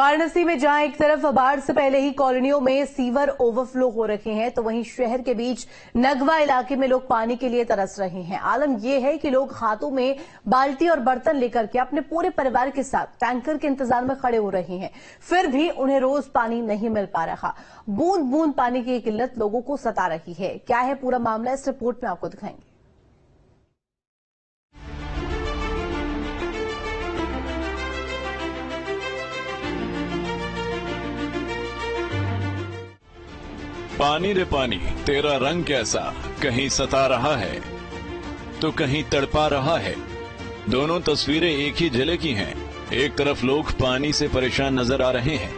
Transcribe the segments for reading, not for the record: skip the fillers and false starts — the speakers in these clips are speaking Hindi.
वाराणसी में जहां एक तरफ बाढ़ से पहले ही कॉलोनियों में सीवर ओवरफ्लो हो रहे हैं, तो वहीं शहर के बीच नगवा इलाके में लोग पानी के लिए तरस रहे हैं। आलम यह है कि लोग हाथों में बाल्टी और बर्तन लेकर के अपने पूरे परिवार के साथ टैंकर के इंतजार में खड़े हो रहे हैं, फिर भी उन्हें रोज पानी नहीं मिल पा रहा। बूंद बूंद पानी की किल्लत लोगों को सता रही है। क्या है पूरा मामला, इस रिपोर्ट में आपको दिखाएंगे। पानी रे पानी तेरा रंग कैसा, कहीं सता रहा है तो कहीं तड़पा रहा है। दोनों तस्वीरें एक ही जिले की हैं। एक तरफ लोग पानी से परेशान नजर आ रहे हैं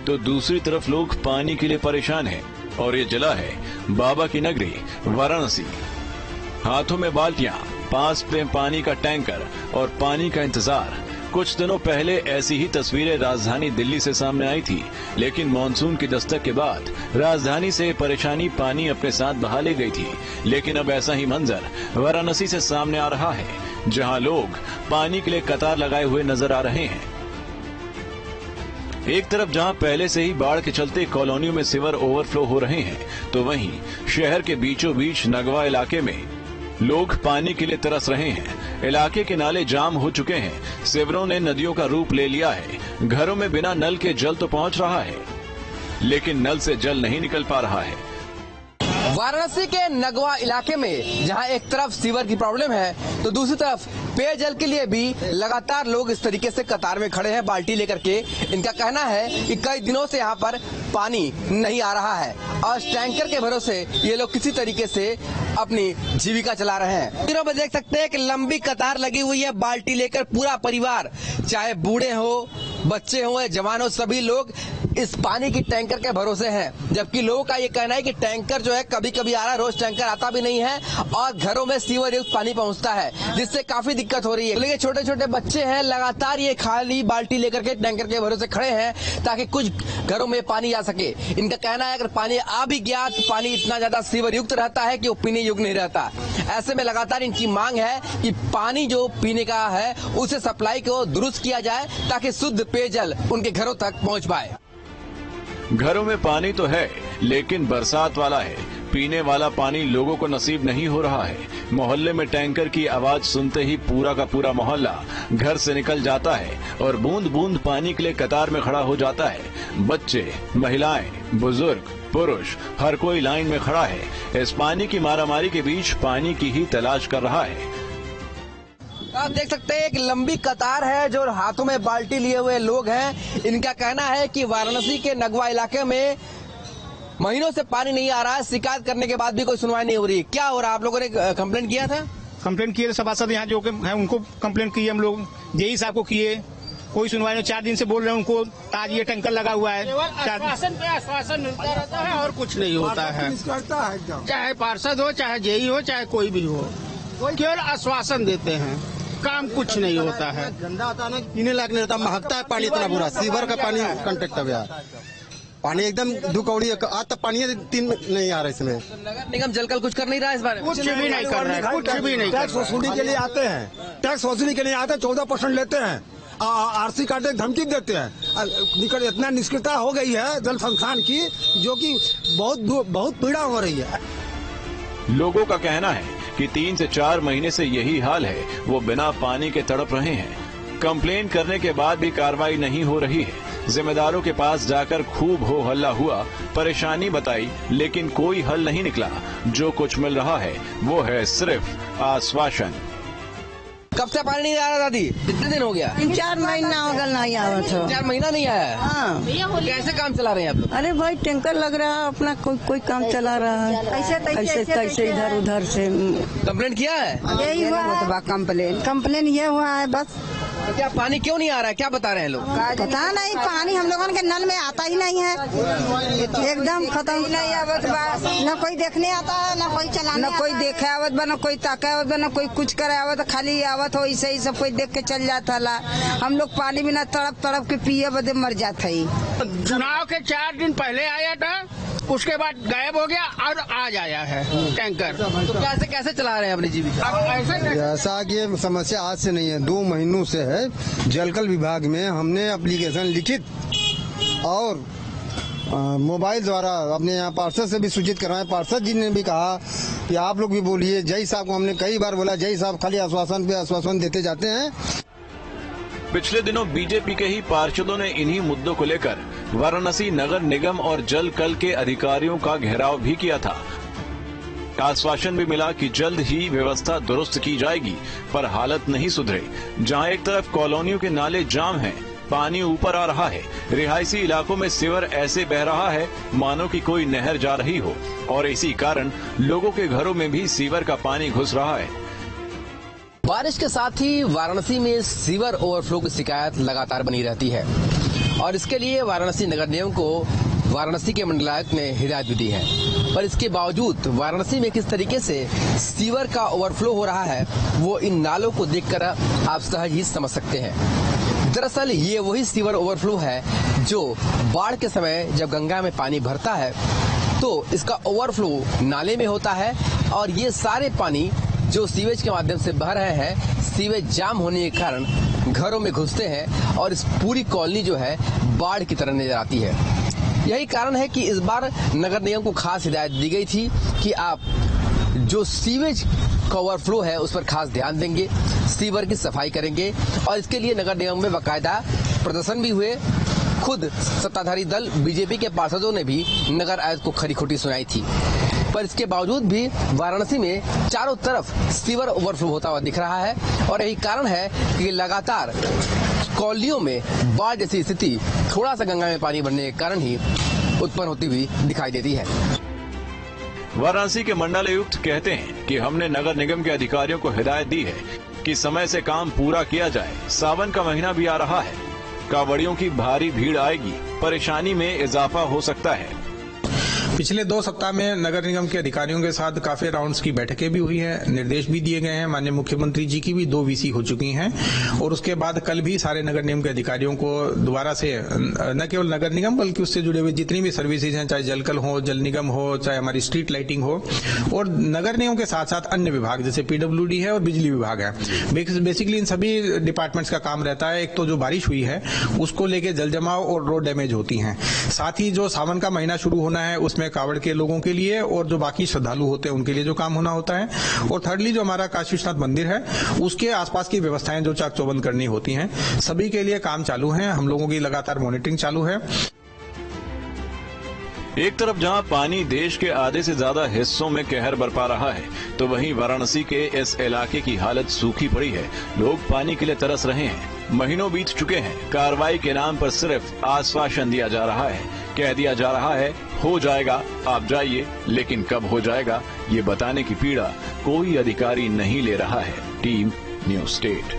तो दूसरी तरफ लोग पानी के लिए परेशान हैं। और ये जिला है बाबा की नगरी वाराणसी। हाथों में बाल्टियां, पास में पानी का टैंकर और पानी का इंतजार। कुछ दिनों पहले ऐसी ही तस्वीरें राजधानी दिल्ली से सामने आई थी, लेकिन मानसून की दस्तक के बाद राजधानी से परेशानी पानी अपने साथ बहा ले गई थी। लेकिन अब ऐसा ही मंजर वाराणसी से सामने आ रहा है, जहां लोग पानी के लिए कतार लगाए हुए नजर आ रहे हैं। एक तरफ जहां पहले से ही बाढ़ के चलते कॉलोनियों में सीवर ओवरफ्लो हो रहे हैं, तो वहीं शहर के बीचों बीच नगवा इलाके में लोग पानी के लिए तरस रहे हैं। इलाके के नाले जाम हो चुके हैं, सीवरों ने नदियों का रूप ले लिया है। घरों में बिना नल के जल तो पहुंच रहा है, लेकिन नल से जल नहीं निकल पा रहा है। वाराणसी के नगवा इलाके में जहां एक तरफ सीवर की प्रॉब्लम है, तो दूसरी तरफ पेयजल के लिए भी लगातार लोग इस तरीके से कतार में खड़े हैं बाल्टी लेकर के। इनका कहना है कि कई दिनों से यहां पर पानी नहीं आ रहा है और टैंकर के भरोसे ये लोग किसी तरीके से अपनी जीविका चला रहे हैं। तीनों में देख सकते हैं कि लंबी कतार लगी हुई है बाल्टी लेकर। पूरा परिवार, चाहे बूढ़े हो, बच्चे हो या जवान हो, सभी लोग इस पानी की टैंकर के भरोसे हैं। जबकि लोगों का ये कहना है कि टैंकर जो है कभी कभी आ रहा है, रोज टैंकर आता भी नहीं है और घरों में सीवर युक्त पानी पहुंचता है, जिससे काफी दिक्कत हो रही है। लेकिन छोटे छोटे बच्चे हैं, लगातार ये खाली बाल्टी लेकर के टैंकर के भरोसे खड़े हैं ताकि कुछ घरों में पानी आ सके। इनका कहना है अगर पानी आ भी गया तो पानी इतना ज्यादा सीवर युक्त रहता है कि वो पीने योग्य नहीं रहता। ऐसे में लगातार इनकी मांग है कि पानी जो पीने का है उसे सप्लाई को दुरुस्त किया जाए ताकि शुद्ध पेयजल उनके घरों तक पहुंच पाए। घरों में पानी तो है, लेकिन बरसात वाला है। पीने वाला पानी लोगों को नसीब नहीं हो रहा है। मोहल्ले में टैंकर की आवाज सुनते ही पूरा का पूरा मोहल्ला घर से निकल जाता है और बूंद बूंद पानी के लिए कतार में खड़ा हो जाता है। बच्चे, महिलाएं, बुजुर्ग, पुरुष, हर कोई लाइन में खड़ा है। इस पानी की मारामारी के बीच पानी की ही तलाश कर रहा है। आप देख सकते हैं एक लंबी कतार है, जो हाथों में बाल्टी लिए हुए लोग हैं। इनका कहना है कि वाराणसी के नगवा इलाके में महीनों से पानी नहीं आ रहा है। शिकायत करने के बाद भी कोई सुनवाई नहीं हो रही। क्या हो रहा है? आप लोगों ने कंप्लेंट किया था? कंप्लेंट किए, सभासद यहाँ जो है उनको कंप्लेंट की हम लोग, जेई साहब को किए, कोई सुनवाई नहीं। 4 दिन से बोल रहे हैं उनको, आज ये टैंकर लगा हुआ है। आश्वासन पे आश्वासन मिलता रहता है और कुछ नहीं होता है। चाहे पार्षद हो, चाहे जेई हो, चाहे कोई भी हो, केवल आश्वासन देते हैं, काम कुछ नहीं होता है। गंदा आता है, पीने लायक नहीं रहता, महकता है पानी इतना बुरा। सीवर का पानी कंटेक्ट है यार, पानी एकदम दुकौड़ी। आज तक पानी 3 नहीं आ रहा इसमें। नगर निगम जलकल कुछ कर नहीं रहा है इस बारे में? कुछ भी नहीं कर रहा है, कुछ भी नहीं। टैक्स वसूली के लिए आते हैं, टैक्स वसूली के लिए आते हैं, 14% लेते हैं, आरसी काटने की धमकी देते हैं। इतना निष्क्रियता हो गई है जल संस्थान की, जो कि बहुत पीड़ा हो रही है। लोगों का कहना है कि 3 से 4 महीने से यही हाल है। वो बिना पानी के तड़प रहे हैं। कंप्लेन करने के बाद भी कार्रवाई नहीं हो रही है। जिम्मेदारों के पास जाकर खूब हो हल्ला हुआ, परेशानी बताई, लेकिन कोई हल नहीं निकला। जो कुछ मिल रहा है वो है सिर्फ आश्वासन। कब से पानी नहीं आ रहा दादी? कितने दिन हो गया? 3-4 महीना हो गया नहीं आया था। 4 महीना नहीं आया? हाँ। कैसे काम चला रहे हैं आप लोग? अरे भाई टैंकर लग रहा है, अपना कोई काम चला रहा है, कैसे इधर उधर से। कंप्लेंट किया है? यही हुआ कंप्लेन ये हुआ है बस। तो क्या पानी क्यों नहीं आ रहा है? क्या बता रहे हैं लोग? पता नहीं, पानी हम लोगों के नल में आता ही नहीं है, एकदम खत्म। नहीं आवत बा, न कोई देखने आता है, न कोई चलाने, न कोई देखे आवत बा, न कोई ताके आवत बा, न कोई कुछ करे आवत, खाली आवत हो ऐसे ही सब कोई देख के चल जाता ला। हम लोग पानी बिना तड़प के पिए बदे मर जाते ही। चुनाव के 4 दिन पहले आया था, उसके बाद गायब हो गया और आज आया है टैंकर। तो कैसे चला रहे हैं अपनी जीविका? ऐसा कि ये समस्या आज से नहीं है, 2 महीनों से है। जलकल विभाग में हमने एप्लीकेशन लिखित और मोबाइल द्वारा अपने यहाँ पार्षद से भी सूचित करवाएं। पार्षद जी ने भी कहा कि आप लोग भी बोलिए। जय साहब को हमने कई बार बोला, जय साहब खाली आश्वासन पे आश्वासन देते जाते हैं। पिछले दिनों बीजेपी के ही पार्षदों ने इन्हीं मुद्दों को लेकर वाराणसी नगर निगम और जल कल के अधिकारियों का घेराव भी किया था। आश्वासन भी मिला कि जल्द ही व्यवस्था दुरुस्त की जाएगी, पर हालत नहीं सुधरे। जहां एक तरफ कॉलोनियों के नाले जाम हैं, पानी ऊपर आ रहा है, रिहायशी इलाकों में सीवर ऐसे बह रहा है मानो कि कोई नहर जा रही हो, और इसी कारण लोगों के घरों में भी सीवर का पानी घुस रहा है। बारिश के साथ ही वाराणसी में सीवर ओवरफ्लो की शिकायत लगातार बनी रहती है और इसके लिए वाराणसी नगर निगम को वाराणसी के मंडलायुक्त ने हिदायत भी दी है, पर इसके बावजूद वाराणसी में किस तरीके से सीवर का ओवरफ्लो हो रहा है वो इन नालों को देखकर आप सहज ही समझ सकते हैं। दरअसल ये वही सीवर ओवरफ्लो है जो बाढ़ के समय जब गंगा में पानी भरता है तो इसका ओवरफ्लो नाले में होता है और ये सारे पानी जो सीवेज के माध्यम से बह रहे हैं, सीवेज जाम होने के कारण घरों में घुसते हैं और इस पूरी कॉलोनी जो है बाढ़ की तरह नजर आती है। यही कारण है कि इस बार नगर निगम को खास हिदायत दी गई थी कि आप जो सीवेज का ओवरफ्लो है उस पर खास ध्यान देंगे, सीवर की सफाई करेंगे और इसके लिए नगर निगम में बाकायदा प्रदर्शन भी हुए। खुद सत्ताधारी दल बीजेपी के पार्षदों ने भी नगर आयुक्त को खरी खोटी सुनाई थी, पर इसके बावजूद भी वाराणसी में चारों तरफ सीवर ओवरफ्लो होता हुआ दिख रहा है और यही कारण है कि लगातार कॉलोनियों में बाढ़ जैसी स्थिति थोड़ा सा गंगा में पानी भरने के कारण ही उत्पन्न होती हुई दिखाई देती है। वाराणसी के मंडलायुक्त कहते हैं कि हमने नगर निगम के अधिकारियों को हिदायत दी है कि समय से काम पूरा किया जाए। सावन का महीना भी आ रहा है, कांवड़ियों की भारी भीड़ आएगी, परेशानी में इजाफा हो सकता है। पिछले 2 सप्ताह में नगर निगम के अधिकारियों के साथ काफी राउंड्स की बैठकें भी हुई है, निर्देश भी दिए गए हैं। माननीय मुख्यमंत्री जी की भी 2 वीसी हो चुकी हैं और उसके बाद कल भी सारे नगर निगम के अधिकारियों को दोबारा से न केवल नगर निगम बल्कि उससे जुड़े हुए जितनी भी सर्विसेज हैं, चाहे जलकल हो, जल निगम हो, चाहे हमारी स्ट्रीट लाइटिंग हो, और नगर निगम के साथ साथ अन्य विभाग जैसे PWD है और बिजली विभाग है। बेसिकली इन सभी डिपार्टमेंट्स का काम रहता है। एक तो जो बारिश हुई है उसको लेके जल जमाव और रोड डैमेज होती है, साथ ही जो सावन का महीना शुरू होना है उसमें कावड़ के लोगों के लिए और जो बाकी श्रद्धालु होते हैं उनके लिए जो काम होना होता है, और थर्डली जो हमारा काशी विश्वनाथ मंदिर है उसके आसपास की व्यवस्थाएं जो चाक चौबंद करनी होती हैं, सभी के लिए काम चालू है। हम लोगों की लगातार मॉनिटरिंग चालू है। एक तरफ जहां पानी देश के आधे से ज्यादा हिस्सों में कहर बरपा रहा है, तो वहीं वाराणसी के इस इलाके की हालत सूखी पड़ी है। लोग पानी के लिए तरस रहे हैं। महीनों बीत चुके हैं, कार्रवाई के नाम पर सिर्फ आश्वासन दिया जा रहा है, कह दिया जा रहा है हो जाएगा, आप जाइए, लेकिन कब हो जाएगा ये बताने की पीड़ा कोई अधिकारी नहीं ले रहा है। Team news state.